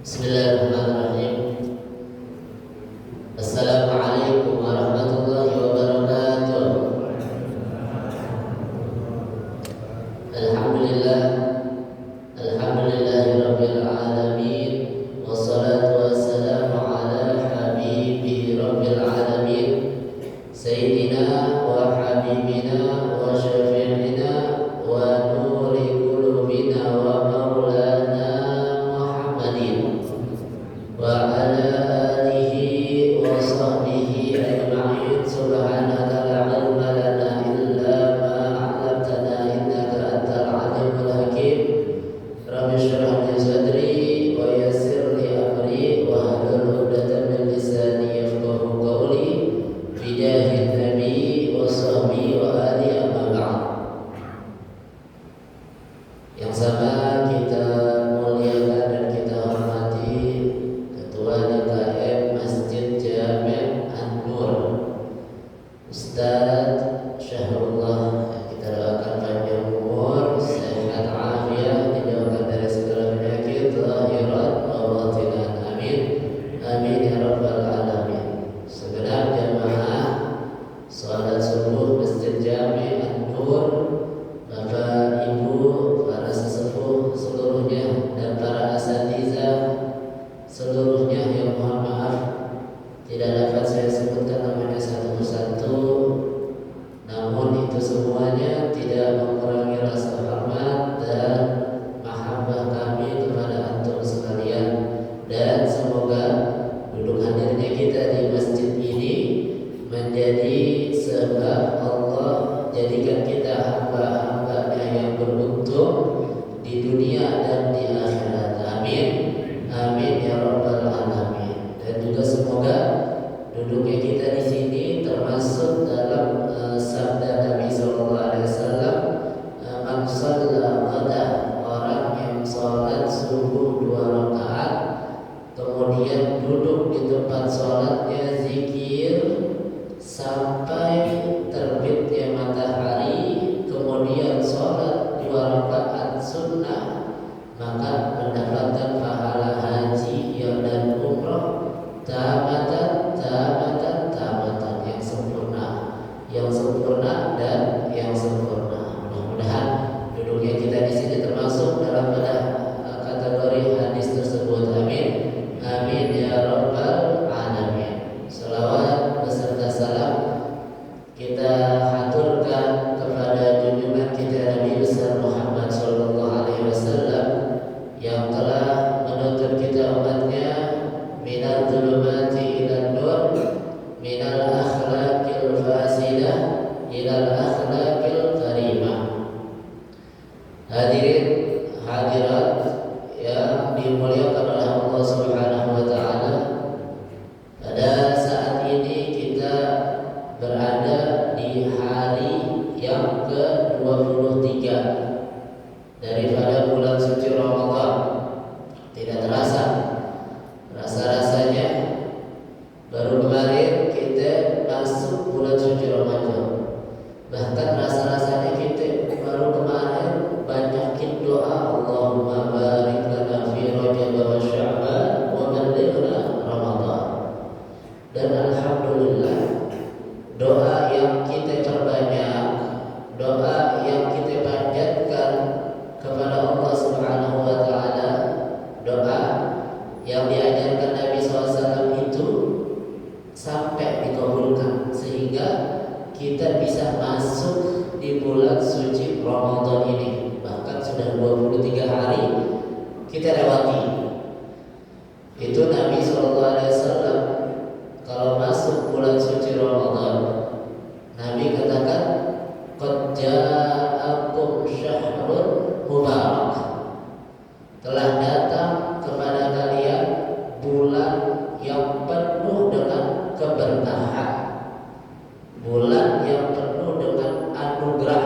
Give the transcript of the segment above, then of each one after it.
Bismillahirrahmanirrahim. Assalamualaikum warahmatullahi wabarakatuh. Alhamdulillah, alhamdulillahirabbil alamin. Wassalatu wassalamu ala habibi rabbil alamin, sayyidina wa habibina wa syafi'ina wa nuri qulubina wa maulana Muhammadin wa ala alihi wa sahbihi ajma'in. Subhanaka la ilma lana illa ma 'allamtana innaka antal alimul hakim. Rabbi shrah li sadri wa yassir li amri wa hlul 'uqdatam min lisani yafqahu qawli. Bidahit nabi wa sahbihi wa ali amma ba'd. Yang sama kita muliakan dan kita hormati Ketua DKM Masjid Jami' An-Nur, Ustadz Syahrullah. Kita doakan panjang umur, sehat afiat, dijauhkan dari segala penyakit zahiran wa batinan. Amin. Amin ya rabbal alamin. Segenap jamaah salat subuh Masjid Jami' An-Nur, Bapak Ibu, para sesepuh seluruhnya dan para asatidzah seluruhnya, yang mohon maaf tidak dapat saya sebutkan namanya satu persatu, namun itu semuanya tidak mengurangi rasa hormat dan mahabbah kami kepada antum sekalian. Dan semoga duduk hadirnya kita di masjid ini menjadi sebab Allah jadikan kita hamba-hambanya yang beruntung di dunia dan di akhirat. Amin. Amin ya rabbal alamin. Dan juga semoga duduknya kita di sini termasuk dalam sabda Nabi sallallahu alaihi wasallam, man shalla ghadah, orang yang salat subuh 2 rakaat kemudian duduk di tempat salatnya zikir sampai terbitnya matahari, kemudian salat 2 rakaat sunnah, maka mendapatkan pahala haji dan umrah tamatan yang sempurna dan yang sempurna. Mudah-mudahan duduknya kita di sini termasuk dalam kategori hadis tersebut. Amin. Amin ya rabbal alamin. Salawat beserta salam kita haturkan kepada junjungan kita Nabi besar Muhammad sallallahu alaihi wasallam yang telah menuntut kita umatnya minal zulumati ilan nur, minal akhlaqil fasidah ilal akhlaqil karimah. Hadirin hadirat yang dimuliakan oleh Allah Subhanahu wa taala, pada saat ini kita berada di hari yang ke-23 daripada bulan suci Ramadan. Tidak terasa, rasa-rasanya baru kemarin kita masuk bulan suci Ramadan. Bahkan rasa-rasanya kita baru kemarin banyakin doa, Allahumma barik lana fi Rajab wa Sya'ban wa ballighna Ramadan. Dan alhamdulillah, doa yang kita perbanyak, doa yang kita panjatkan kepada Allah Subhanahu wa taala, doa yang diajarkan Nabi SAW itu sampai dikabulkan, sehingga kita bisa masuk di bulan suci Ramadan ini. Bahkan sudah 23 hari kita lewati. Itu Nabi SAW kalau masuk bulan suci Ramadan, Nabi katakan, qad ja'akum syahrun mubarak, telah datang kepada kalian bulan yang penuh dengan keberkahan, bulan yang penuh dengan anugerah.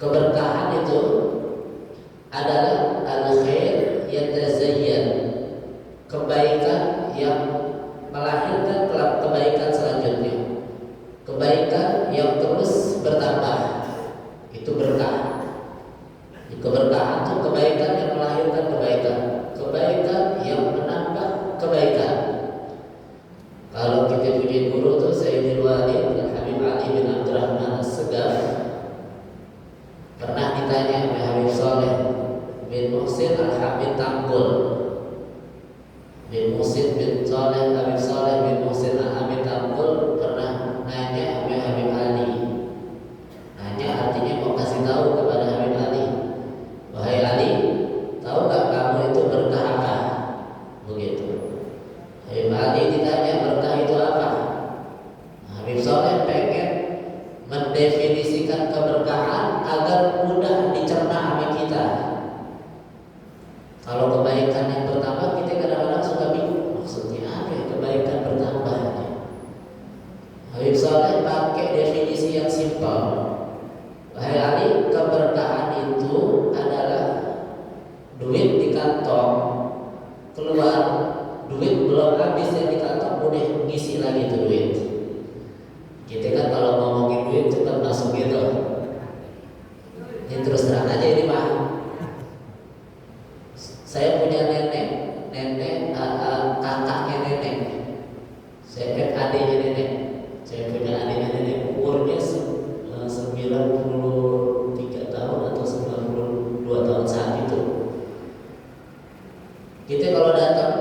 Keberkahan itu adalah al-khair yatazayyan, kebaikan yang melahirkan kebaikan selanjutnya, kebaikan yang terus bertambah. Itu berkah. Keberkahan itu kebaikan yang melahirkan kebaikan, kebaikan Tanggul bin Muhsin bin Saleh Habib Saleh bin Muhsin Habib Tanggul pernah nanya Habib Ali. Nanya artinya mau kasih tahu kepada Habib Ali, wahai Ali, tahu gak kamu itu berkah apa? Begitu. Habib Ali ditanya berkah itu apa? Habib Saleh pengen mendefinisikan keberkahan agar mudah dicerna oleh kita. Kalau kebaikan yang pertama kita kadang-kadang suka bingung, maksudnya apa ya kebaikan bertambah? Habib Saleh pakai definisi yang simpel. Wahai Ali, keberkahan itu adalah duit di kantong keluar, duit belum habis yang di kantong udah ngisi lagi tuh duit. Kita kan kalau ngomongin duit cepat masuk gitu. Ini terus terang aja ini Pak. Saya punya nenek kakaknya nenek. Saya adiknya nenek. Saya punya adiknya nenek umurnya 93 tahun atau 92 tahun saat itu. Kita kalau datang,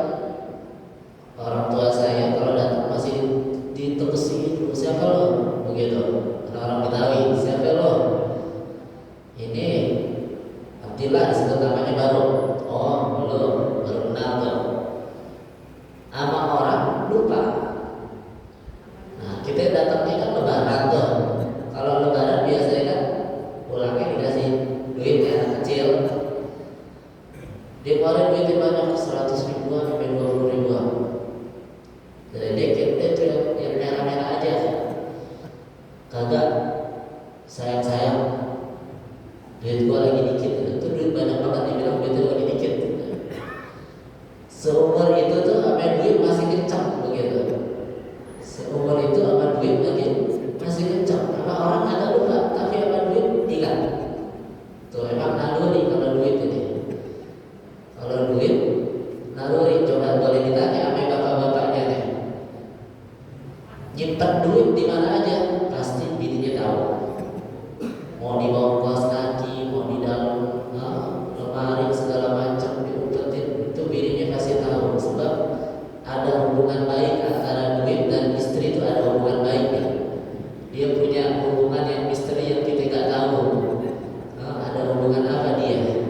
orang tua saya kalau datang masih ditepesi dulu, siapa lo? Begitu. Orang Betawi, siapa lo? Ini Abdillah, disebut namanya baru. Oh, belum, baru kenal tuh. Sama orang lupa. Nah, kita datangnya kan lebaran tuh. Kalau lebaran biasanya kan pulangnya dikasih duit ya, anak kecil. Dia keluarin duitnya banyak, 100 ribuan sampai 20 ribuan. Jadi dia tuh yang merah-merah aja. Kagak sayang-sayang, duit gua lagi dikit. Itu duit banyak banget, dia bilang duitnya lagi dikit. Seumur itu tuh sama duit masih kencang begitu. Seumur itu sama duit lagi masih kencang. Sama orang ada lupa, tapi sama duit ingat. Tuh emang naluri kalau duit ini. Kalau duit naluri, coba boleh ditanya sama bapak-bapaknya nih. Nyimpan duit di mana aja, pasti bininya tahu. Mau di bawah kelas kaki, mau di dalam lemari segala macam diumpetin, itu bininya pasti tahu. Sebab ada hubungan baik antara duit dan istri, itu ada hubungan baiknya. Dia punya hubungan yang misteri yang kita nggak tahu. Ada hubungan apa dia?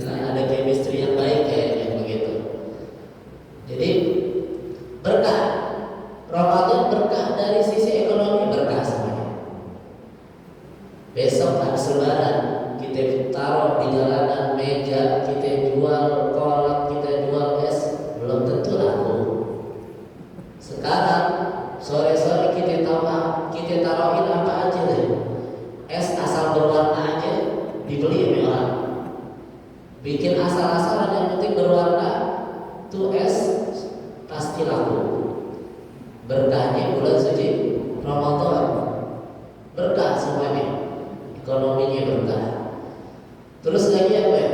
Ada chemistry yang baik kayaknya begitu. Jadi berkah Ramadan, berkah dari sisi ekonomi, berkah semuanya. Besok habis lebaran kita taruh di jalanan meja, kita jual kolak, kita jual es, belum tentu laku. Sekarang sore-sore kita taruhin apa aja deh, es asal berwarna aja dibeli sama orang. Bikin asal-asalan yang penting berwarna, tuh es pasti laku. Berkahnya bulan suci Ramadan, berkah semuanya, ekonominya berkah. Terus lagi apa ya?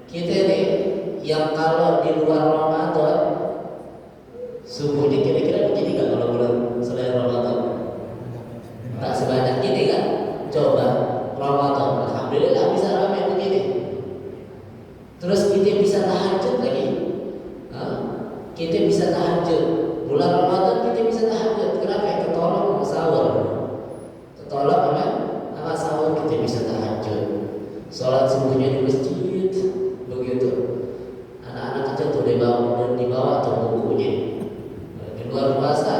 Kita nih yang kalau di luar Ramadan subuhnya kira-kira begini nggak kalau bulan selain Ramadan? Tak sebanyak ini kan? Coba Ramadan, alhamdulillah bisa ramai begini. Terus kita bisa tahajud lagi. Kita bisa tahajud. Bulan Ramadan kita bisa tahajud. Kenapa? Ketolong sahur. Ketolong sama sahur kita bisa tahajud. Sholat subuhnya di masjid. Begitu. Anak-anak kecil tuh dibawa tuh bukunya. Di luar puasa,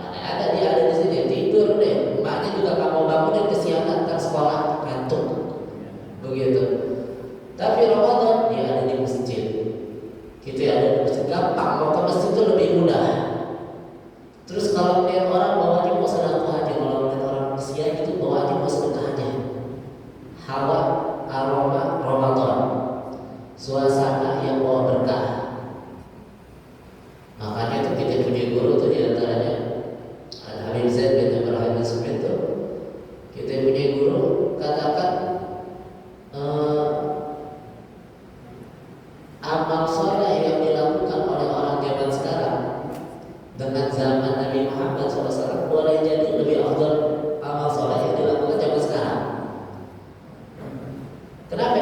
mana ada dia ada di sini tidur deh. Emaknya juga nggak mau bangunin kesiangan kan sekolah ngantuk. Begitu. Tapi Ramadan dia ada di masjid. Kita ada di masjid, gampang. Mau ke masjid itu lebih mudah. Terus kalau melihat orang bawaannya mau sedekah aja, kalau melihat orang kesian itu bawaannya mau sedekah aja. Hawa aroma Ramadan, suasana yang bawa berkah. Makanya tuh kita punya guru tuh diantaranya Al-Habib Zaid bin Ibrahim Al-Sumit tuh. Kita punya guru katakan amal soleh yang dilakukan oleh orang zaman sekarang dengan zaman Nabi Muhammad SAW boleh jadi lebih afdal amal soleh yang dilakukan zaman sekarang. Kenapa?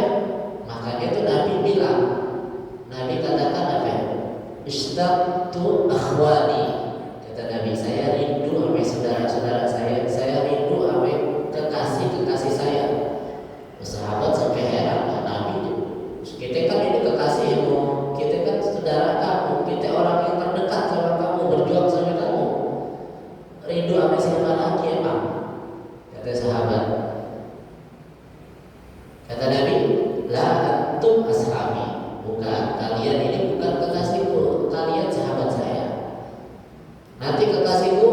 Makanya itu Nabi bilang, Nabi katakan apa ya? Ishtaqtu akhwani. Kata Nabi, saya rindu sama saudara-saudara saya rindu sama kekasih-kekasih saya. Sahabat sampai heran, nah, Nabi, kita kan ini kekasihmu, kita kan saudara kamu, kita orang yang terdekat sama kamu, berjuang sama kamu. Rindu sama siapa lagi emang? Kata sahabat. Kata Nabi, la antum ashabi. Bukan, kalian ini bukan kekasihku, kalian sahabat saya. Nanti kekasihku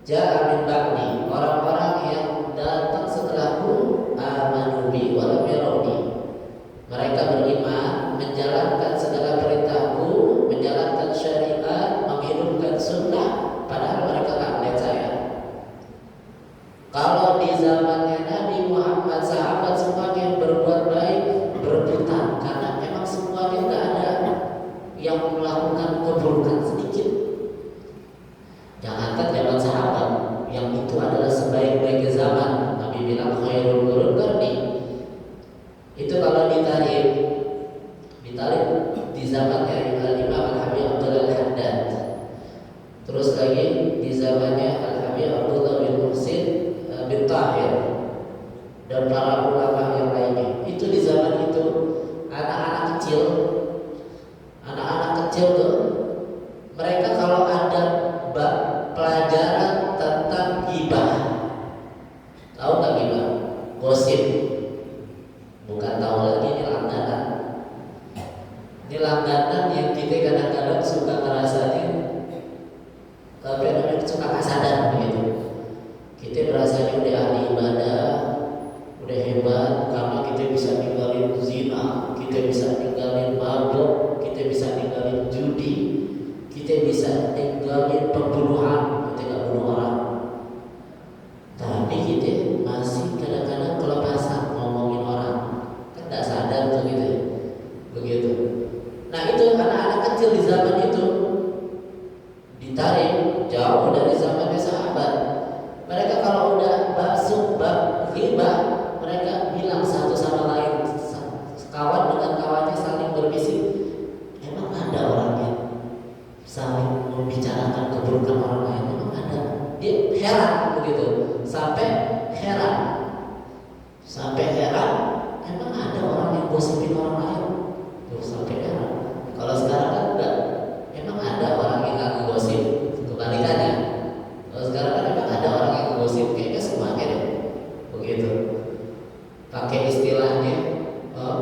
ja'a min ba'di, orang-orang yang datang setelahku, amanu bi wa lam yarawni. Mereka beriman, menjalankan segala perintahku, menjalankan syariat, menghidupkan sunnah, padahal mereka tak melihat saya. Kalau di zamannya Nabi Muhammad, sahabat semuanya berbuat baik, berebutan, karena memang semuanya tidak ada yang melakukan keburukan sedikit. Jangankan zaman sahabat, yang itu adalah sebaik-baiknya zaman. Nabi bilang khairul qurun qarni. Itu kalau ditarik di zamannya Al-Imam Al-Habib Abdullah Al-Haddad. Terus lagi di zamannya Al-Habib Abdullah bin Muhsin bin Tahir dan para ulama yang lainnya. Itu di zaman itu anak-anak kecil tuh, mereka kalau ada pelajaran tentang ghibah, tahu nggak ghibah? Gosip. Bukan tahu lagi, ini langganan. Ini langganan yang kita kadang-kadang suka ngerasain, tapi namanya suka nggak sadar begitu. Kita merasanya udah ahli ibadah, udah hebat karena kita bisa ninggalin zina, kita bisa ninggalin mabuk, kita bisa ninggalin judi, kita bisa ninggalin pembunuhan, kita nggak bunuh orang. Tapi kita masih kadang-kadang kelepasan ngomongin orang, kan nggak sadar tuh gitu, begitu. Nah itu anak-anak kecil di zaman itu ditarik jauh dari zamannya sahabat. Mereka kalau udah masuk bab ghibah, mereka bilang satu sama lain, kawan dengan kawannya saling berbisik, emang ada orang yang saling membicarakan keburukan orang lain? Emang ada? Dia heran begitu, sampai heran, emang ada orang yang gosipin orang lain? Tuh sampai heran. Kalau sekarang kan enggak, emang ada orang yang nggak ngegosip? Kebalikannya. Kalau sekarang kan memang ada orang yang ngegosip, kayaknya semuanya deh begitu. Pakai istilahnya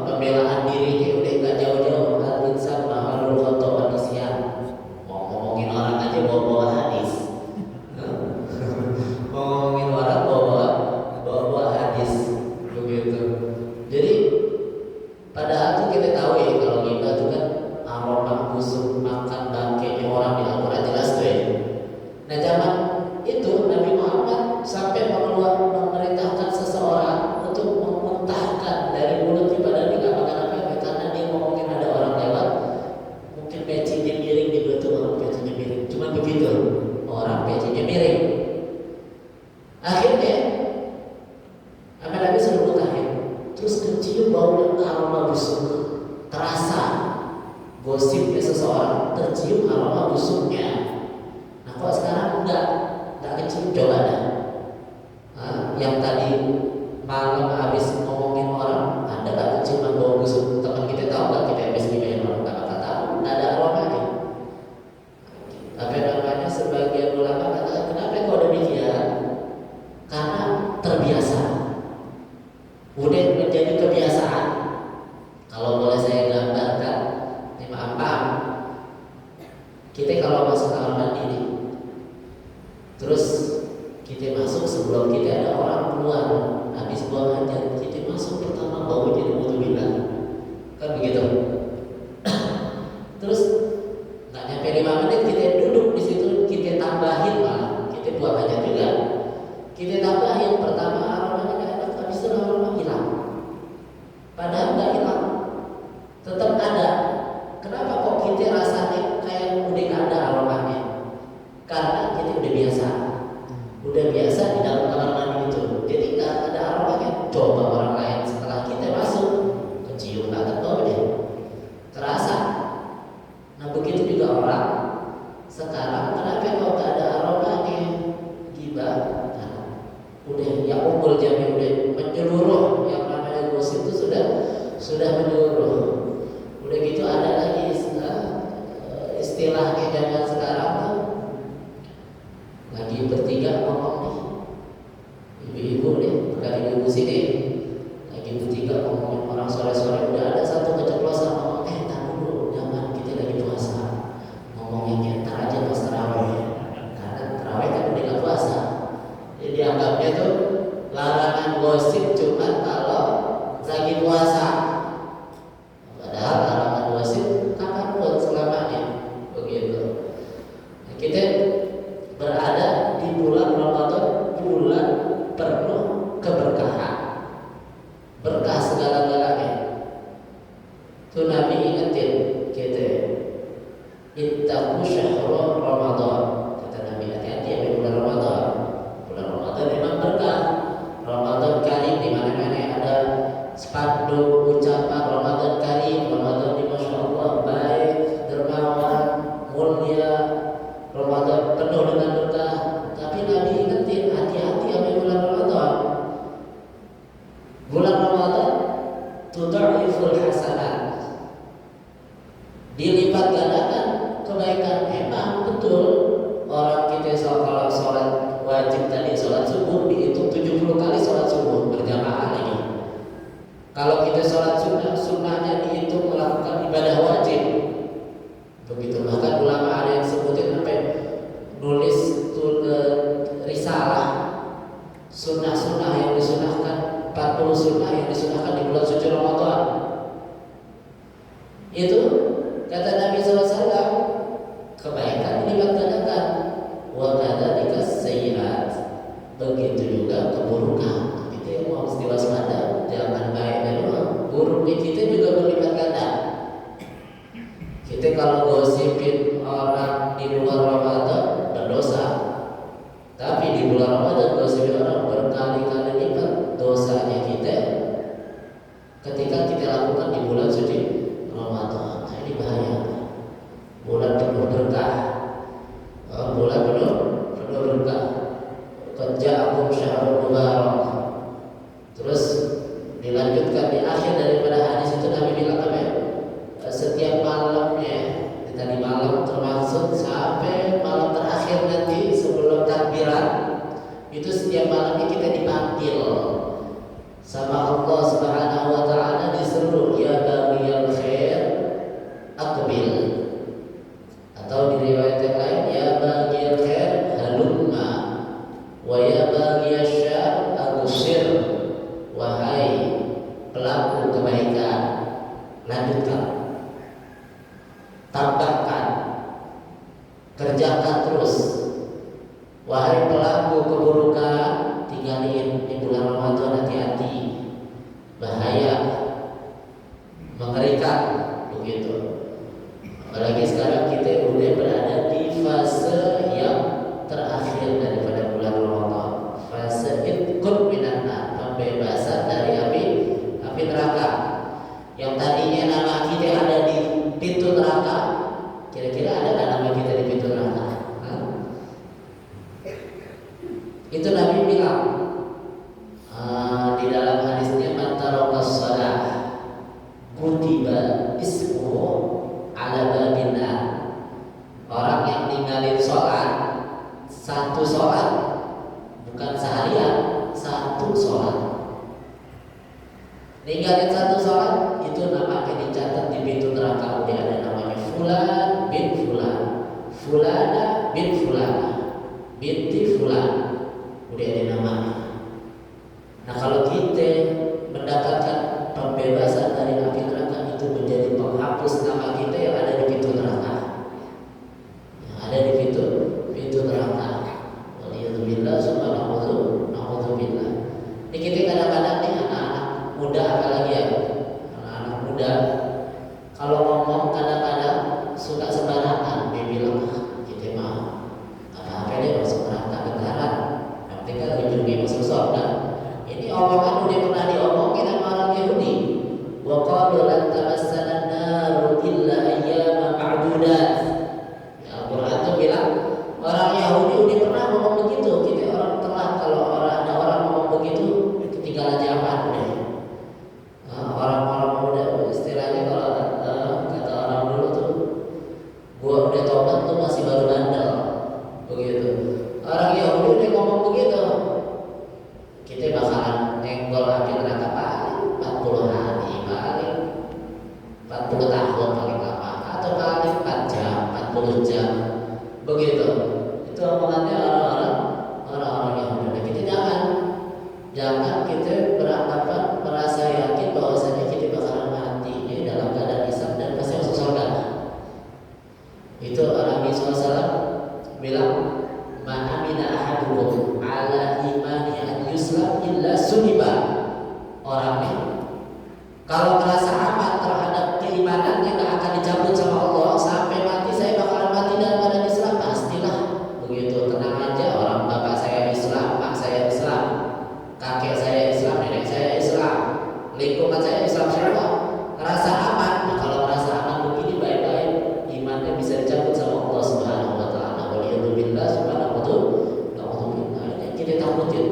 pembelaan dirinya udah nggak jauh-jauh, al-insan mahalul khotob wa nisyan. Mau ngomongin orang aja bawa-bawa hadis. Mau ngomongin orang bawa hadis begitu. Jadi padahal tuh kita tahu ya kalau ghibah itu kan aroma busuk, makan bangkainya orang di Al-Quran jelas tuh ya. Nah zaman itu Nabi Muhammad sampai memerintahkan seseorang untuk memuntahkan dari mulutnya, padahal dia nggak makan apa-apa karena dia ngomongin ada orang lewat, mungkin pecinya miring, dia betul orang pecinya miring, cuma begitu orang pecinya miring. Akhirnya Nabi suruh mutahin, terus kecium bau aroma busuk, terasa gosipnya seseorang, tercium aroma busuknya. Nah kok sekarang enggak kecium, coba dah. Yang tadi malam habis ngomongin orang, ada nggak keciuman bau busuk? Teman kita tahu nggak kita habis gimana orang? Nggak bakal tahu, nggak ada aromanya. Tapi namanya sebagian ulama kata, kenapa kok demikian? Karena terbiasa, udah menjadi kebiasaan. Kalau boleh saya gambarkan, maaf, kita kalau masuk kamar mandi nih, terus kita masuk sebelum kita ada orang keluar, habis buang hajat, kita masuk pertama sudah menyuruh. Udah gitu ada lagi istilahnya zaman sekarang tuh, lagi bertiga ngomong nih, ibu-ibu nih, bukan ibu-ibu sini, lagi bertiga ngomongin orang sore-sore, udah ada satu keceplosan ngomong, tahu dulu, jangan, kita lagi puasa, ngomongnya ntar aja pas tarawih, karena tarawih kan udah gak puasa. Jadi dianggapnya tuh larangan gosip cuma kalau lagi puasa. Padahal larangan gosip kapanpun selamanya, begitu. Nah, kita berada di bulan Ramadan, bulan penuh keberkahan, berkah segala-galanya. Tuh Nabi ingetin kita, ittaqu syahrul Ramadan. Kata Nabi, hati-hati ya bulan Ramadan. Bulan Ramadan memang berkah. Ramadan Karim, di mana-mana ada spanduk ucapan Ramadan Karim, Ramadan di Masya Allah baik, dermawan, mulia, Ramadan penuh dengan berkah. Tapi Nabi ingetin, hati-hati sama bulan Ramadan. Bulan Ramadan tudha'iful hasanat, dilipat gandakan kebaikan. Memang betul, orang kita kalau sholat wajib tadi, sholat subuh dihitung 70 kali sholat subuh berjamaah lagi. Kalau kita sholat sunnah, sunnahnya dihitung melakukan ibadah wajib. Begitu, bahkan ulama ada yang sebutin sampai nulis risalah sunnah-sunnah yang disunahkan, 40 sunnah yang disunahkan di bulan suci Ramadan. Itu kata Nabi SAW, kebaikan dilipat gandakan. Wa kadzalika sayyi'at, begitu juga keburukan. Kita yang mesti waspada, jangan baiknya doang, buruknya kita juga berlipat ganda. Kita kalau gosipin orang di luar Ramadan berdosa, tapi di bulan Ramadan gosipin orang berkali-kali lipat dosanya kita ketika kita lakukan di bulan suci Ramadan. Nah, ini bahaya. Bulan penuh berkah, bulan penuh berkah. Qad ja'akum syahrul mubarak. Terus dilanjutkan di akhir daripada hadis itu, Nabi bilang apa ya? Setiap malamnya, tadi malam termasuk sampai malam terakhir nanti sebelum takbiran, itu setiap malamnya kita dipanggil sama Allah Subhanahu wa taala, disuruh ya baghiyal khair aqbil, atau di riwayat yang lain ya baghiyal khair halumma wa ya baghiyal syarr abshir, wahai pelaku kebaikan lanjutkan, tambahkan, kerjakan terus. Wahai pelaku keburukan, tinggalin. Di bulan Ramadan hati-hati, bahaya, mengerikan, begitu. Apalagi sekarang kita udah berada di fase yang terakhir daripada bulan Ramadan, fase itqun minan nar, pembebasan dari api neraka. Yang tadinya nama kita ada di pintu neraka, kira-kira ada kan nama kita di pintu neraka? Itu Nabi bilang di dalam hadisnya, man tarakas shalah kutiba ismuhu ala babin nar. Orang yang ninggalin sholat, satu sholat, bukan seharian, satu sholat, ninggalin satu sholat, itu namanya dicatat di pintu neraka. Udah ada namanya Fulan bin Fulan, Fulana bin Fulana, binti Fulan, udah ada namanya. Nah, kalau kita mendapatkan pembebasan dari api neraka, itu menjadi penghapus nama kita yang ada di pintu neraka, yang ada di pintu neraka. Waliyadzubillah, subhanallah. Ini kita kadang-kadang nih anak-anak muda, apalagi ya anak-anak muda, kalau ngomong kadang-kadang suka sembarangan. Dia bilang, kita mah apa-apa deh, masuk neraka ketaran, yang penting kan ujungnya masuk surga. Ini omongan udah pernah diomongin sama orang Yahudi. Wa qalu lan tamassana an-nar illa ayyaman ma'dudat. Al-Qur'an tuh bilang, orang Yahudi udah pernah ngomong begitu. Kita orang telat kalau ada orang ngomong begitu, ketinggalan zaman deh. Orang-orang muda Kalau merasa aman terhadap keimanannya nggak akan dicabut sama Allah sampai mati. Saya bakalan mati dalam badan Islam, pastilah begitu. Tenang aja, orang bapak saya Islam, mak saya Islam, kakek saya Islam, nenek saya Islam, lingkungan saya Islam semua. Rasa aman. Nah, kalau merasa aman begini baik-baik, imannya bisa dicabut sama Allah Subhanahu Wa Taala. Waliyadzubillah subhanahu wa taala. Ini kita takutin.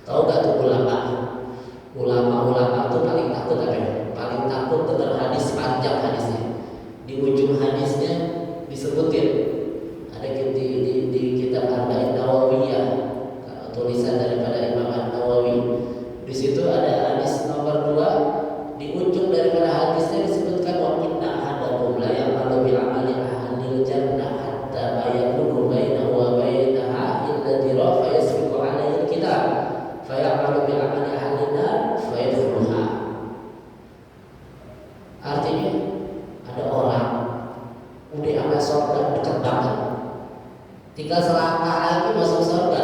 Tahu gak tuh ulama tuh paling takut apa ya? Paling takut dengan hadis panjang hadisnya. Di ujung hadisnya disebutin ada di kitab Arba'in Nawawiyah, tulisan daripada Imam An-Nawawi. Di situ ada hadis nomor 2, di ujung daripada hadisnya disebutkan wa inna ahadakum la ya'malu bi amali ahlil jannah hatta ma yakunu bainahu wa bainaha illa dira fa yasbiqu alaihi kitab fa ya'malu bi amali ahlin nar fa yadkhuluha. Artinya ada orang udah amal surga dekat banget, tinggal selangkah lagi masuk surga.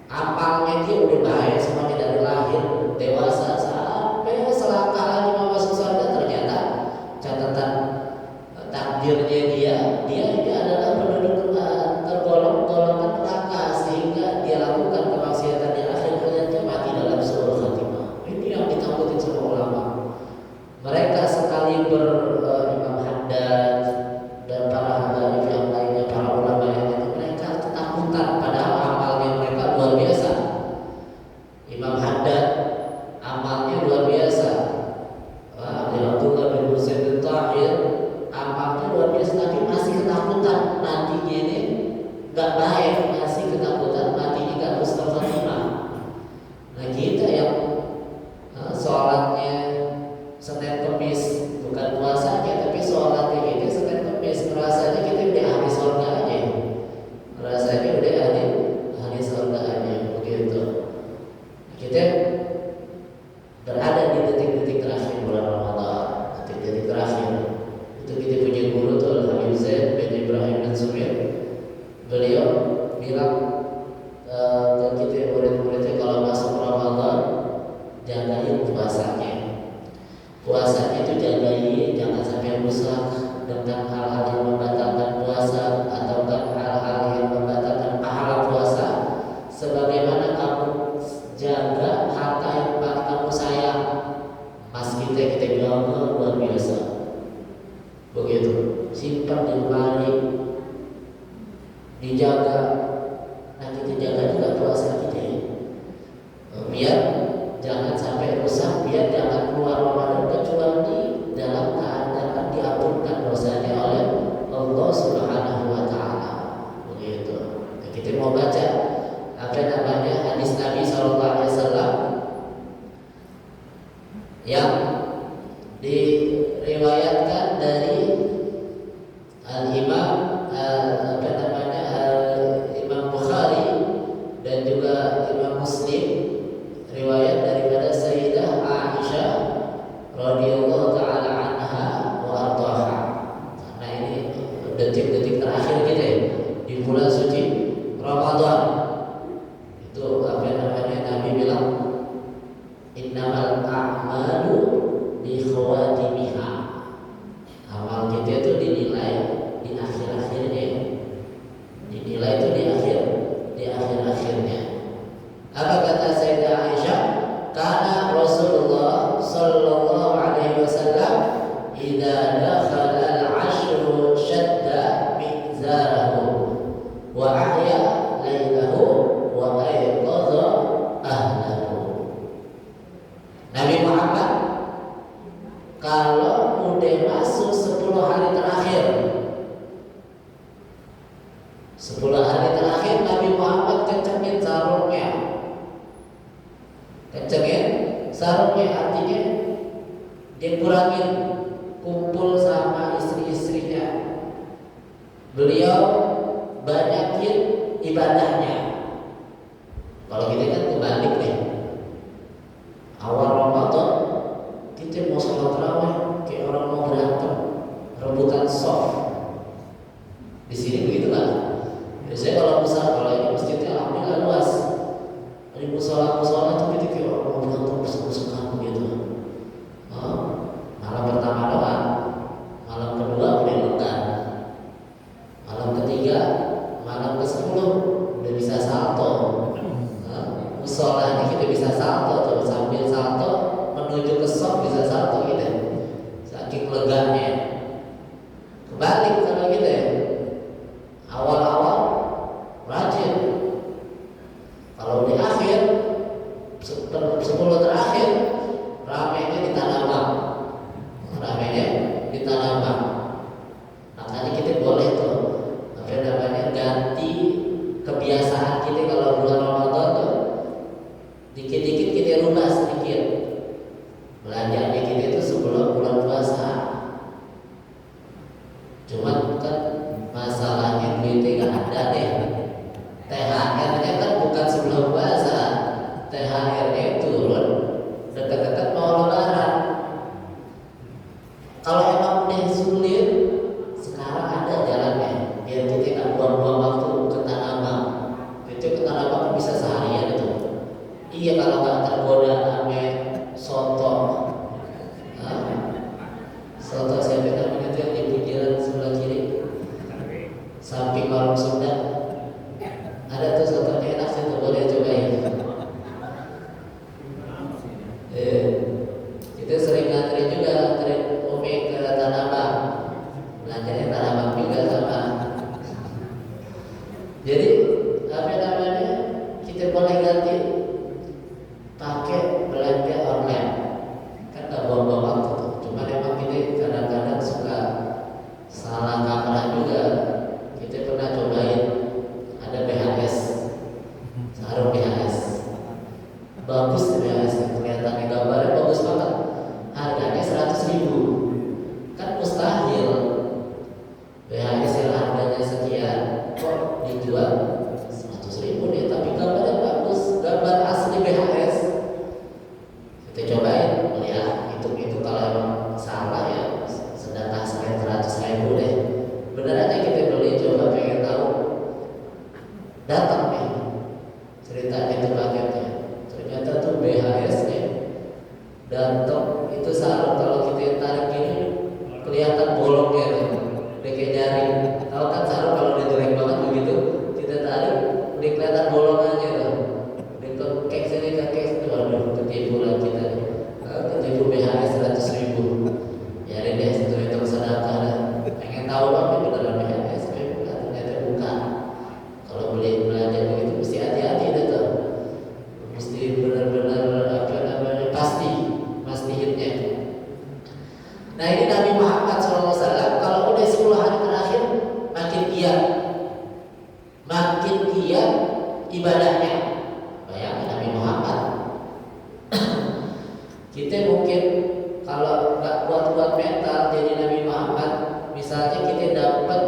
Amalnya dia udah baik semuanya dari lahir dewasa sampai selangkah lagi mau masuk surga, ternyata catatan takdirnya dia adalah penduduk tergolong golongan neraka, sehingga dia lakukan kemaksiatan di akhir hayatnya mati dalam suul khatimah. Ini yang ditakutin sama ulama. Mereka sekali Imam Haddad dan para habaib yang lainnya, para ulama yang lainnya, mereka ketakutan padahal amalnya mereka luar biasa. Imam Haddad amalnya luar biasa. Abdullah bin Husain bin Tahir amalnya luar biasa, tapi masih ketakutan nantinya ini gak baik, masih ketakutan nantinya gak husnul khatimah. Nah kita yang sholatnya Senin Kemis, bukan puasanya tapi sholatnya ini Senin Kemis, rasanya kita udah ahli surga aja, rasanya udah ahli surga aja begitu. Kita berada di detik-detik terakhir bulan Ramadan, detik-detik terakhir itu kita punya guru tuh Al-Habib Zaid bin Ibrahim bin Sumir. Beliau bilang ke kita murid-muridnya kalau masuk Ramadan jagain puasanya. Puasanya itu jagain, jangan sampai rusak dengan hal-hal yang membatalkan puasa atau hal-hal yang membatalkan pahala puasa. Sebagaimana kamu jaga harta yang paling kamu sayang, mas kita jaga luar biasa. Begitu, simpan di lemari, dijaga. Nah kita jaga juga puasa kita ya. Biar jangan sampai rusak, biar jangan keluar Ramadan kecuali dalam keadaan diampunkan dosanya oleh Allah Subhanahu Wa Taala. Begitu. Nah, kita mau baca apa namanya hadis Nabi Sallallahu Alaihi Wasallam yang diriwayatkan dari Al-Imam Imam Bukhari dan juga Imam Muslim, riwayat daripada Sayyidah Aisyah radhiyallahu taala anha wa ardhaha. Nah ini detik-detik terakhir kita ya, di bulan suci Ramadan. Itu apa namanya Nabi bilang innamal a'malu bi khawatimiha. Amal kita itu dinilai di akhir-akhirnya. Dinilai itu di akhir-akhirnya. Apa kata Sayyidah Aisyah? Karena Rasulullah sallallahu alaihi wasallam idza dakhala al-'ashru shadda mizarahu wa ahya lailahu wa ayqadha ahlahu. Nabi Muhammad kalau udah masuk 10 hari terakhir, 10 hari terakhir Nabi Muhammad kencengin sarungnya. Kencengin sarungnya artinya dia kurangin kumpul sama istri-istrinya. Beliau banyakin ibadahnya. Kalau kita kan kebalik nih. Awal Ramadan kita mau sholat tarawih kayak orang mau berantem, rebutan soft. Di sini begitu kan? Biasanya kalau ini masjidnya alhamdulillah luas. Di musola itu kita kayak orang mau berantem bersama-sama gitu. belanjanya kita itu sebelum bulan puasa. Cuman kan masalahnya duitnya nggak ada deh. THR-nya kan bukan sebelum puasa, THR-nya turun dekat-dekat mau lebaran. Kalau emang udah sulit, sekarang ada jalannya biar kita nggak buang-buang waktu ke Tanah Abang. Itu ke Tanah Abang bisa seharian itu. Iya, kalau nggak tergoda ame soto, soto siapa namanya itu yang di pinggiran sebelah kiri, samping warung Sunda. Ada tuh sotonya enak sih, tuh boleh cobain. Itu sering ngantri juga, ngantri Umi ke Tanah Abang. Belanjanya Tanah Abang juga sama. Jadi apa namanya, kita boleh ganti pakai belanja online. Kan gak buang-buang waktu tuh. Cuma memang kita kadang-kadang suka salah kaprah juga. Kita pernah cobain ada BHS, sarung BHS. Bagus BHS, kelihatannya gambarnya bagus banget. Harganya 100.000. Kan mustahil BHS yang harganya sekian kok dijual 100.000 nih, tapi gambarnya bagus, gambar asli BHS. Kita cobain, ya itu kalau emang salah ya sedekah sekian 100.000 deh. Bener aja kita beli, coba pengen tahu. Datang nih ceritanya itu paketnya, ternyata tuh BHS nya datang. Itu sarung kalau kita tarik gini kelihatan bolongnya tuh, udah kayak jari. Tahu kan sarung kalau udah jelek banget begitu kita tarik udah kelihatan bolongannya tuh, udah kek sini kek itu. Waduh, ketipu lah kita. Ketipu BHS 100.000. Ya deh itu sedekah lah. Pengen tahu apa beneran BHS, ternyata bukan. Kalau beli belanja begitu mesti hati-hati deh tuh. Mesti benar-benar apa namanya pastiin-nya. Nah ini Nabi Muhammad SAW kalau udah 10 hari terakhir makin giat ibadahnya. Bayangin Nabi Muhammad. Kita mungkin kalau nggak kuat-kuat mental jadi Nabi Muhammad, misalnya kita dapat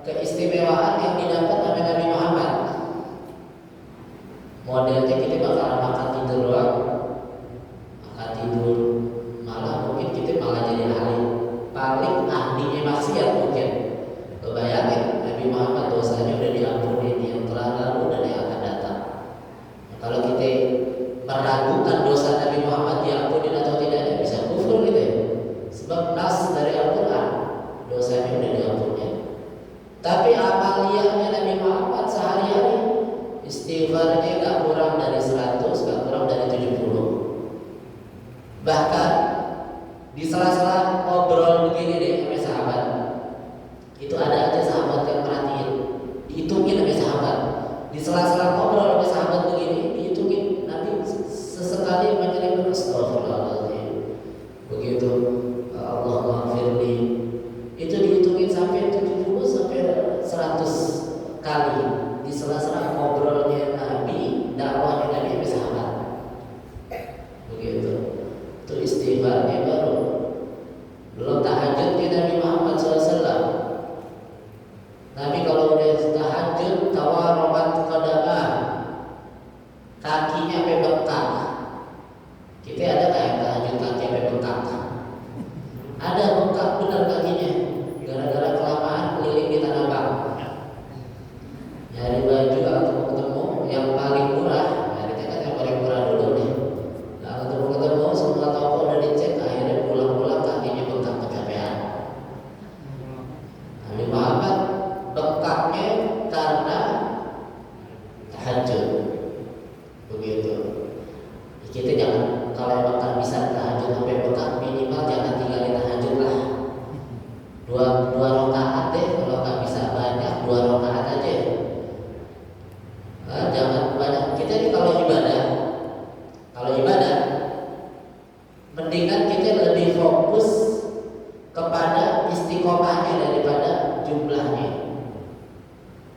keistimewaan yang didapat oleh Nabi Muhammad, modelnya kita bakalan makan tidur doang, makan tidur, malah mungkin kita malah jadi paling ahlinya maksiat mungkin. Bayangin Nabi Muhammad dosanya udah diampuni yang telah lalu dan yang akan datang. Nah, kalau kita meragukan dosa Nabi Muhammad diampuni atau tidaknya, bisa kufur gitu ya. Sebab nas dari Al-Quran dosanya udah diampuni. Tapi amaliyahnya Nabi Muhammad sehari-hari istighfarnya gak kurang dari 100, gak kurang dari 70. Bahkan di sela-sela ngobrol begini deh sama sahabat, itu ada aja sahabat yang perhatiin, dihitungin sama sahabat. Di sela-sela ngobrol sama sahabat begini, dihitungin Nabi sesekali menyebut astagfirullahaladzim, begitu Allah maghfirli, itu dihitungin sampai 70 sampai 100 kali di sela-sela ngobrolnya Nabi, dakwahnya Nabi sama sahabat. Begitu. Itu istighfarnya baru. Belum tahajudnya Nabi Muhammad SAW. Nabi kalau udah tahajud tawarobat qadamah, kakinya sampai bengkak. Kita ada nggak yang tahajud kaki sampai bengkak? Ada, bengkak benar kakinya, gara-gara kelamaan keliling di Tanah Abang. Nyari baju atau ketemu yang paling murah, nyari kan yang paling murah dulu nih. Nah, ketemu semua toko udah dicek, akhirnya pulang-pulang kakinya bengkak kecapean. Nabi Muhammad bengkaknya karena tahajud. Begitu. Kita jangan, kalau emang kan bisa tahajud sampai bengkak, minimal jangan tinggalin tahajud lah. Dua rakaat deh, kalau nggak bisa banyak 2 rakaat aja. Nah, jangan banyak. Kita ini kalau ibadah, mendingan kita lebih fokus kepada istiqomahnya daripada jumlahnya.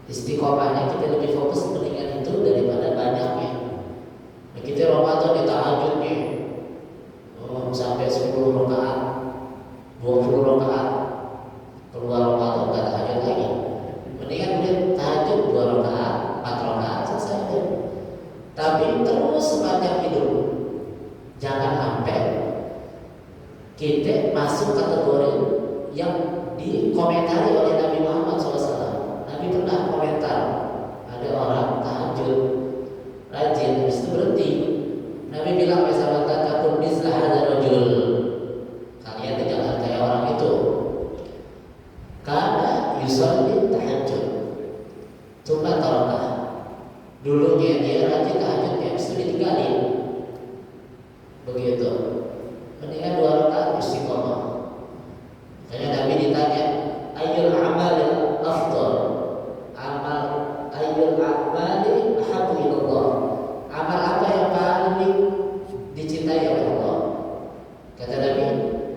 Istiqomahnya kita lebih fokus mendingan itu daripada banyaknya. Nah, kita Kita Ramadan di tahajudnya sampai 10 rakaat, 20 rakaat. Keluar Ramadan nggak tahajud lagi. Mendingan dia tahajud 2 rakaat, 4 rakaat selesai deh. Tapi terus sepanjang hidup, jangan sampai kita masuk kategori yang dikomentari oleh Nabi Muhammad SAW. Nabi pernah komentar, ada orang tahajud rajin, habis itu berhenti. Nabi bilang pada sahabat, takun mislah hadzal rajul, kalian jangan kayak orang itu. Karena yusolli tahajud, cuma taruhlah dulunya dia rajin tahajudnya, habis itu ditinggalin. Begitu. Mendingan 2 rakaat istiqomah. Makanya Nabi ditanya, ayyul amali afdal? Ayyul amali ahabbu ilallah? Amal apa yang paling dicintai oleh Allah? Kata Nabi,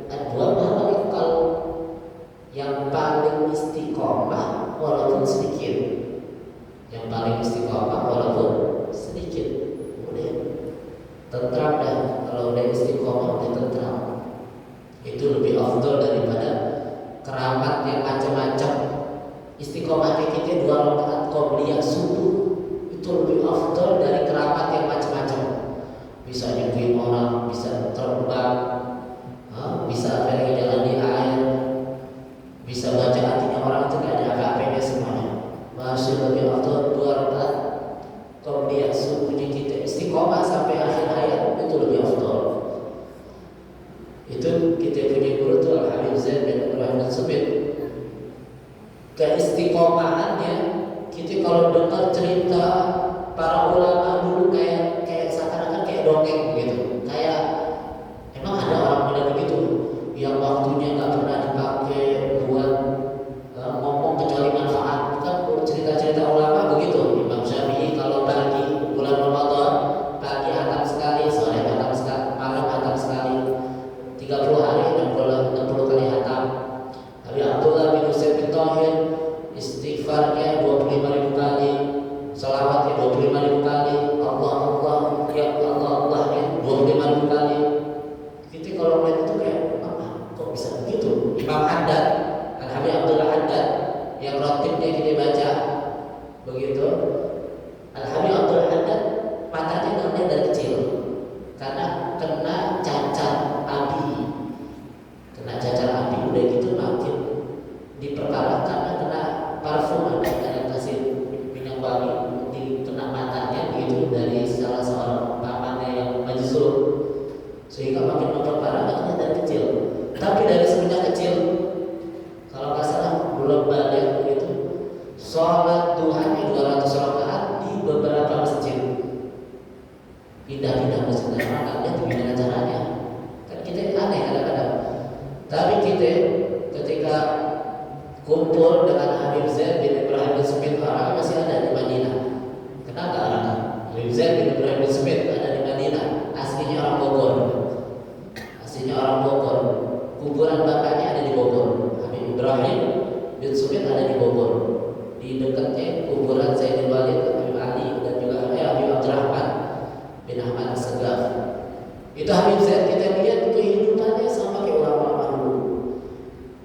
ad-du'a ma'al qalb, yang paling istiqomah walaupun sedikit. Yang paling istiqomah walaupun sedikit. Udah tentram dah. Kalau udah istiqomah udah tentram. Itu lebih afdal daripada keramat yang macam-macam. Istiqomah kayak kita 2 rakaat qobliyah subuh itu lebih afdal dari keramat yang macam-macam. Bisa nyembuhin orang, bisa terbang, bisa pergi jalan di air, bisa baca hatinya orang, itu gak ada apa-apanya semuanya. Masih lebih afdal 2 rakaat qobliyah subuh kita istiqomah sampai akhir hayat, itu lebih afdal. Itu kita punya guru tuh Al-Habib Zaid bin Ibrahim Al-Subit. Keistiqomahannya, kita kalau dengar cerita para ulama dulu kayak seakan-akan kayak dongeng gitu. Kayak emang ada orang model begitu yang waktunya nggak pernah dipakai buat ngomong kecuali manfaat. Kan cerita-cerita ulama begitu. Imam Syafi'i kalau pagi bulan Ramadan, pagi hatam sekali, sore hatam sekali, malam hatam sekali. 30 hari 60 kali hatam. Nabi Abdullah bin Husain bin Thahir istighfarnya 25.000 kali, salawatnya 25.000 kali, Allah Allah ya Allah Allahnya 25.000 kali. Kita kalau melihat itu kayak kok bisa begitu? Imam Haddad, Al-Habib Abdullah Haddad yang rotibnya kita baca begitu. Al-Habib Abdullah Haddad matanya nggak dari kecil karena kena cacar api. Kena cacar api udah gitu makin diperparah karena kena parfum, ada yang kasih minyak wangi dikena matanya gitu dari salah seorang pamannya yang majzub, sehingga makin memperparah makanya dari kecil. Tapi dari semenjak kecil, kalau nggak salah belum balik begitu, sholat duhanya 200 rakaat di beberapa masjid. Pindah-pindah masjid, nggak lihat gimana caranya. Kan kita aneh kadang-kadang. Tapi kita ketika kumpul dengan Habib Zaid bin Ibrahim bin Smith, orang masih ada di Madinah. Kenapa orang? Habib Zaid bin Ibrahim bin Smith ada di Madinah. Aslinya orang Bogor. Aslinya orang Bogor. Kuburan bapaknya ada di Bogor. Habib Ibrahim bin Smith ada di Bogor. Di dekatnya kuburan Sayyidina Walid, Habib Ali, dan juga Habib Abdurrahman bin Ahmad As-Sagaf. Itu Habib Zaid, kita lihat kehidupannya sama kayak ulama-ulama dulu.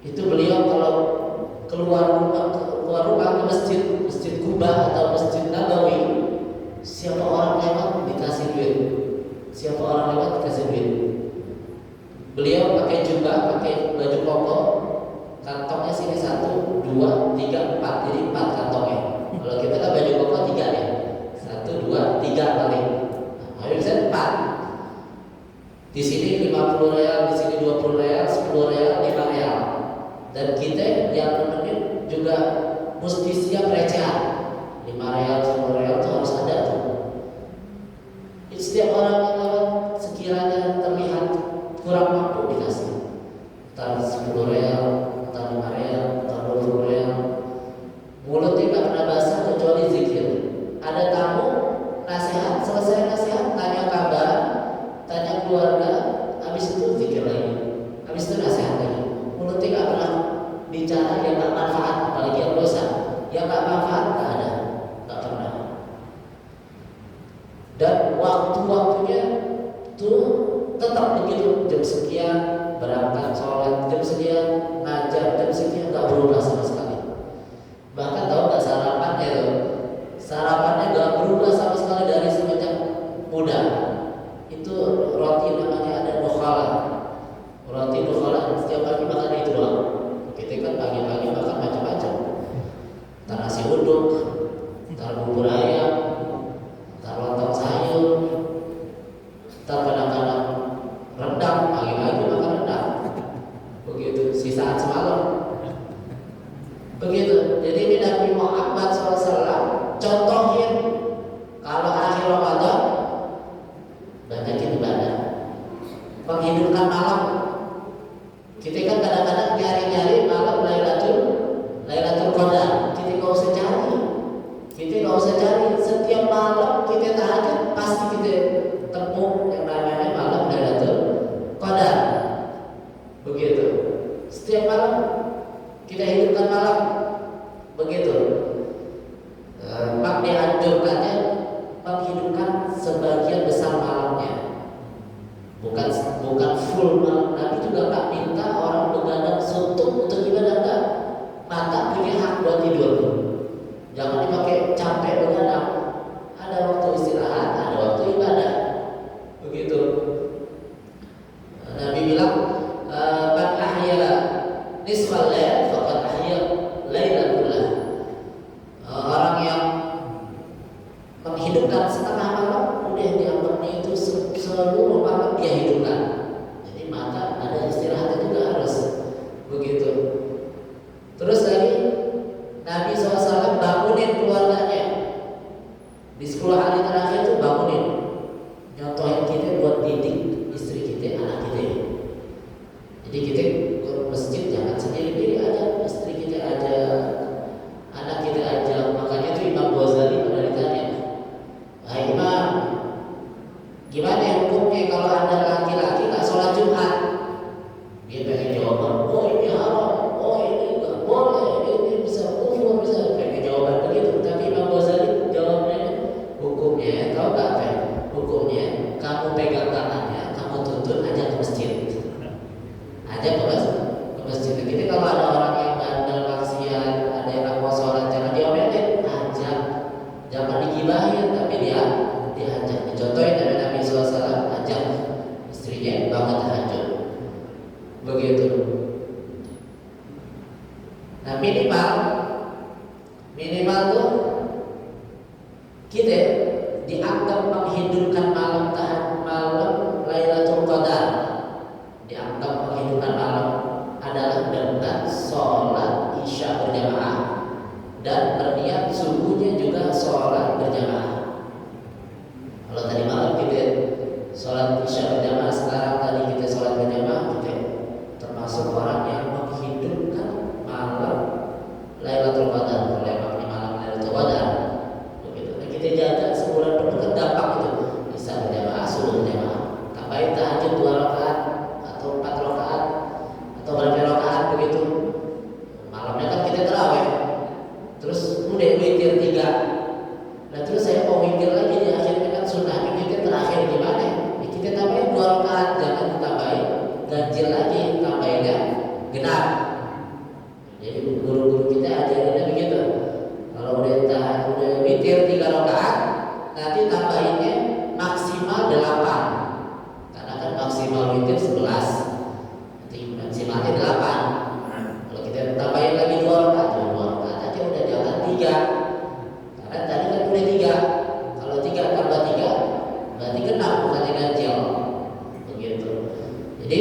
Itu beliau kalau keluar rumah ke masjid Kubah atau Masjid Nabawi, siapa orang lewat dikasih duit, siapa orang lewat dikasih duit. Beliau pakai jubah, pakai baju koko, kantongnya sini 1, 2, 3, 4, jadi 4 kantongnya. Kalau kita kan baju koko 3 ya, 1, 2, 3 paling. Habib Zaid 4. Di sini 50 real, di sini 20 real, 10 real, 5 real. Dan kita yang nemenin juga mesti siap recehan. 5 real, 10 real itu harus ada tuh. Setiap orang yang lewat sekiranya terlihat kurang mampu dikasih. Entar 10 real, entar 5 real, entar 20 real. Mulutnya gak pernah basah kecuali zikir. Ada tamu, nasihat, selesai nasihat, tanya kabar, tanya keluarga, habis itu zikir lagi, habis itu nasihat lagi. Mulutnya gak pernah bicara yang gak manfaat, apalagi yang dosa. Yang gak manfaat gak ada, gak pernah. Dan waktu-waktunya tetap begitu, jam sekian berangkat sholat, jam sekian ngajar, jam sekian, nggak berubah sama sekali. Bahkan tahu nggak sarapannya tuh, sarapannya nggak berubah sama sekali dari semenjak muda. Itu roti namanya ada dokhala, roti dokhala, setiap pagi makan itu doang. Kita kan pagi-pagi makan macam-macam, entar nasi uduk, entar bubur ayam, entar lontong sayur, entar kadang-kadang rendang, pagi-pagi makan rendang, begitu sisaan semalam, begitu. Jadi ini Nabi Muhammad SAW contohin kalau akhir Ramadan banyakin ibadah, menghidupkan malam. Kita kan kadang-kadang nyari-nyari malam Lailatul Qadar. Kita nggak usah cari, setiap malam kita tahajud pasti kita tempuh yang namanya malam Lailatul Qadar. Begitu. Setiap malam kita hidupkan malam. Begitu. Mak dianjurkannya menghidupkan sebagian besar malamnya. Bukan full malam. Nabi juga tak minta orang begadang suntuk untuk ibadah, enggak. Mata punya hak buat tidur. Jangan dipakai capek begadang. Ada waktu istirahat, ada waktu ibadah. Begitu. Nabi bilang, "Man ahya nisfal lail faqad ahya lailan kullah." Orang yang menghidupkan setengah malam, udah dianggapnya itu seluruh malam dia hidupkan. Jadi mata ada istirahatnya juga harus begitu. Terus lagi Nabi SAW bangunin keluarganya di 10 hari terakhir itu, bangunin, nyontohin kita buat didik istri kita, anak kita. Jadi kita ke masjid jangan sendiri-sendiri aja, istri kita aja, anak kita aja. Makanya itu Imam Ghazali pernah ditanya, "Hai Imam, gimana hukumnya kalau ada laki-laki nggak sholat Jumat?" Dia pengen jawaban, "Oh ini haram, oh ini nggak boleh, ini bisa kufur, bisa," pengen jawaban begitu. Tapi Imam Ghazali jawabnya, hukumnya, tahu nggak apa? Hukumnya kamu pegang tangannya, kamu tuntun aja ke masjid, aja ke masjid. Jadi kalau ada orang yang bandel maksiat, ada yang mau sholat, jangan diomelin, ajak, jangan digibahin, tapi dia diajak. Dicontohin dari Nabi SAW, ajak istrinya bangun tahajud. Begitu. Nah minimal tuh kita dianggap menghidupkan malam Lailatul Qadar, dianggap menghidupkan malam adalah dengan sholat isya berjamaah dan berniat subuhnya juga sholat berjamaah. Kalau tadi malam kita sholat isya berjamaah, sekarang tadi kita sholat berjamaah, kita termasuk orang yang menghidupkan malam Lailatul Qadar. Kalau yang malam Lailatul Qadar, begitu. Nah, kita jaga sebulan penuh kan dampak itu, bisa berjamaah, subuh berjamaah, tambahin tahajud 2 rakaat atau 4 rakaat atau berapa rakaat begitu. Malamnya kan kita tarawih, terus udah witir 3. Nah terus saya mau witir lagi di akhirnya kan sunnahnya kita terakhir gimana? Kita tambahin 2 rakaat, jangan ditambahin ganjil lagi, tambahinnya genap. Jadi guru-guru kita ajarinnya begitu. Kalau udah witir 3 rakaat, nanti tambahinnya maksimal 8. Karena kan maksimal witir 11, nanti maksimalnya 8. Kalau kita tambahin lagi 2 rakaat, 2 rakaat aja udah, jangan 3. Karena tadi kan udah 3. Kalau 3 tambah 3 berarti genap, bukannya ganjil. Begitu. Jadi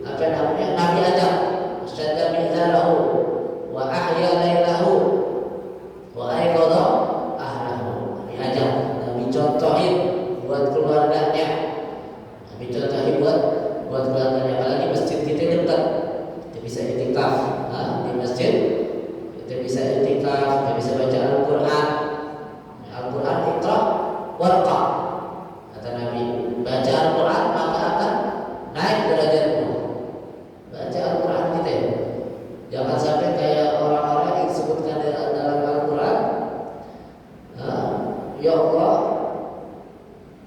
apa namanya? Nabi ajak syadda mi'zalahu wa ahya lailahu wa ayqadha ahlahu. Nabi ajak, Nabi contohin buat keluarganya, Nabi contohin buat keluarganya. Apalagi masjid kita dekat, kita bisa iktikaf di masjid, kita bisa iktikaf, kita bisa baca Al-Quran. Al-Quran iqra warqa, kata Nabi, baca Al-Quran maka akan naik derajatmu. Baca Al-Quran kita, jangan sampai kayak orang-orang yang disebutkan dalam Al-Quran, ya Allah,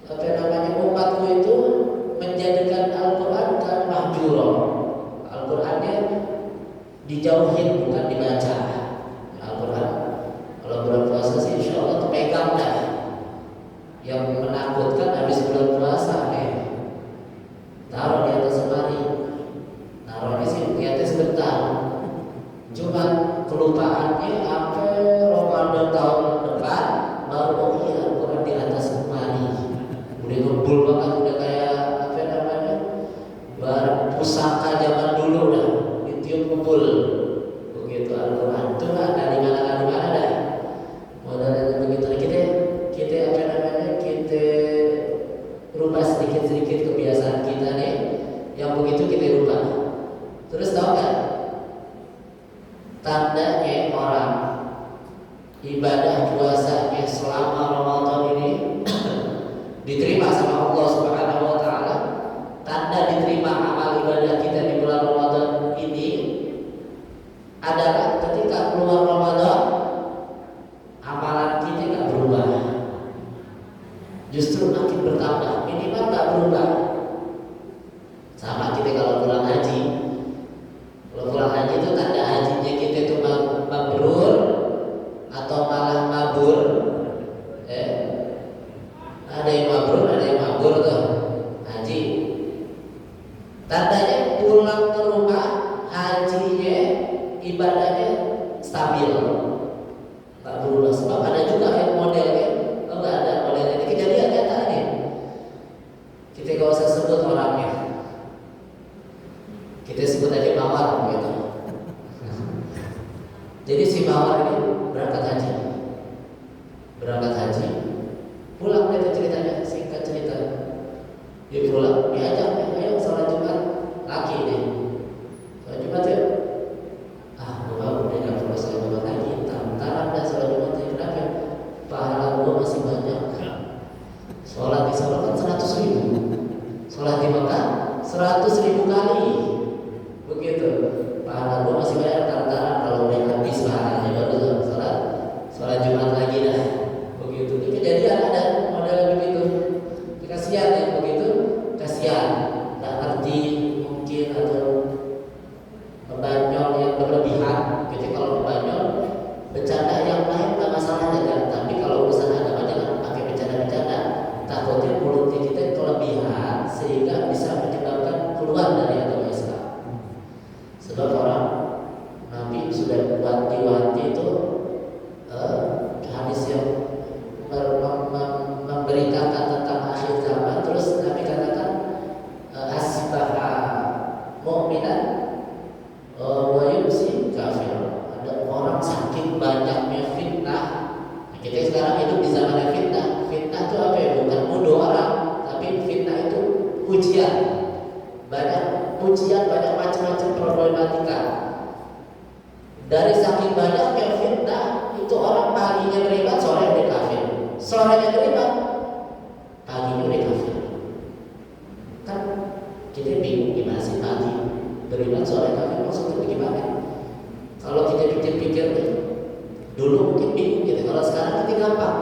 apa namanya, umatku itu menjadikan mahjura. Al-Qur'annya dijauhin bukan dibaca. Al-Qur'an kalau bulan puasa sih insya Allah tuh pegang dah. Yang menakutkan habis bulan puasa taruh di atas lemari. Taruhnya sih niatnya sebentar. Cuma kelupaannya sampai Ramadan tahun depan baru oh iya Al-Qur'an di atas lemari. Udah ngebul banget, udah kayak apa namanya? Barang pusaka zaman dulu dah, ditiup ngebul. Begitu Al-Qur'an itu ada di mana dah. Modalnya begitu kita apa namanya? Kita rubah sedikit-sedikit kebiasaan kita nih. Yang begitu kita rubah. Terus tahu nggak? Tandanya orang ibadah puasanya selama Ramadan ini diterima sama Allah Subhanahu wa taala. Tanda diterima amal ibadah kita di bulan Ramadan ini adalah ketika keluar Ramadan amalan kita nggak berubah. Justru makin bertambah, minimal nggak berubah. Sama kita kalau pulang haji. Kalau pulang haji itu tanda hajinya kita itu mabrur atau malah mabur. Ada yang mabrur, ada yang mabur tuh haji. Tandanya pulang ke rumah hajinya ibadahnya stabil, nggak berubah. Sebab ada juga yang modelnya, oh nggak ada modelnya ini kejadian nyata nih. Kita nggak usah sebut orangnya, kita sebut aja Mawar gitu. Jadi si Mawar ini berangkat haji, pulang dia ceritanya, singkat cerita, dia pulang, diajak, ayo sholat Jumat, laki nih, sholat Jumat ya, udah nggak perlu sholat Jumat lagi, ntar ada sholat Jumat ya, kenapa? Pahala gua masih banyak, sholat di sana kan 100.000, sholat di Mekah 100.000 kali, begitu, pahala gua masih banyak, ntar kalau udah habis pahalanya baru sholat Jumat lagi dah. Begitu, ini kejadian ada model begitu. Kasihan ya begitu, kasihan, nggak ngerti mungkin atau membanyol yang berlebihan. Jadi kalau membanyol, bercanda yang lain nggak masalah aja. Tapi kalau urusan agama jangan pakai bercanda-bercanda. Takutnya mulutnya kita kelebihan sehingga bisa menyebabkan keluar dari agama Islam. Sebab orang Nabi sudah wanti-wanti itu hadis yang memberitakan tentang akhir zaman. Terus Nabi katakan asbaha mu'minan wa yumsi kafir. Ada orang saking banyaknya fitnah. Kita sekarang hidup di zaman fitnah. Fitnah itu apa ya? Bukan nuduh orang, tapi fitnah itu ujian. Banyak ujian, banyak macam-macam problematika. Dari saking banyaknya fitnah, itu orang paginya beriman, sore udah kafir. Sorenya beriman, paginya udah kafir. Kan kita bingung gimana sih pagi beriman, sore kafir, maksudnya bagaimana? Kalau kita pikir-pikir dulu mungkin bingung gitu. Kalau sekarang kita gampang.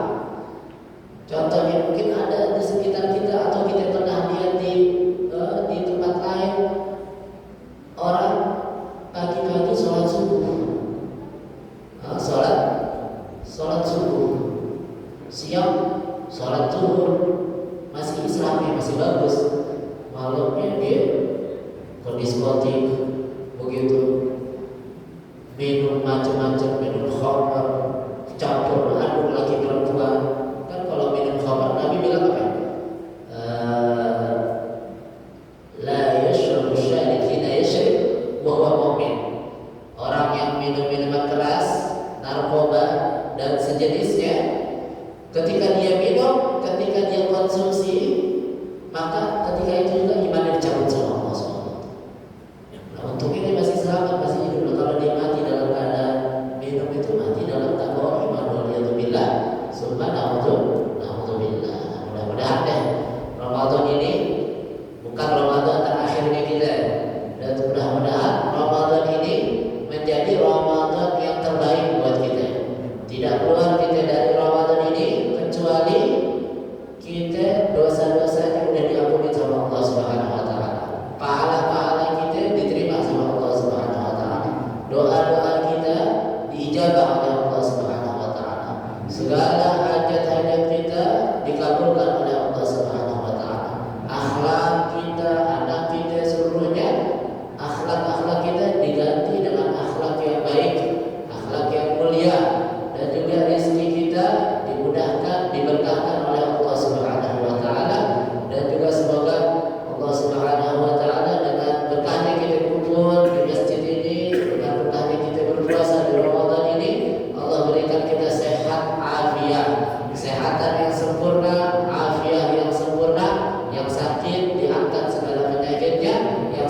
Contohnya mungkin ada di sekitar kita atau kita pernah lihat di tempat lain orang pagi-pagi sholat subuh. Sholat subuh, siang sholat zuhur, masih Islamnya masih bagus. Malamnya dia ke diskotik, begitu, minum macam-macam, minum khamar, campur aduk lagi perempuan. Kan kalau minum khamar Nabi bilang apa? La yashrabu syarib hina yashrib wa huwa mu'min. Orang yang minum minuman keras, narkoba dan sejenisnya, ketika dia minum, ketika dia konsumsi, maka ketika itu juga imannya dicabut sama Allah SWT. Nah, untuk ini masih selamat, masih hidup. Kalau dia mati dalam keadaan minum itu, mati dalam tak bawa iman. Waliyadzubillah, summa na'udzubillah. Mudah-mudahan deh Ramadan ini bukan Ramadan terakhirnya kita, dan mudah-mudahan Ramadan ini menjadi Ramadan yang terbaik buat kita. Tidak keluar kita dari Ramadan ini kecuali kita dosa-dosanya udah diampuni sama Allah Subhanahu wa taala.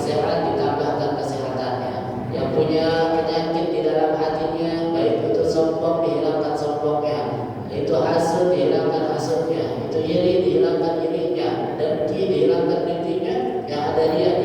sehat ditambahkan kesehatannya. Yang punya penyakit di dalam hatinya, baik itu sombong dihilangkan sombongnya, itu hasud dihilangkan hasudnya, itu iri dihilangkan irinya, dengki dihilangkan dengkinya, yang ada dia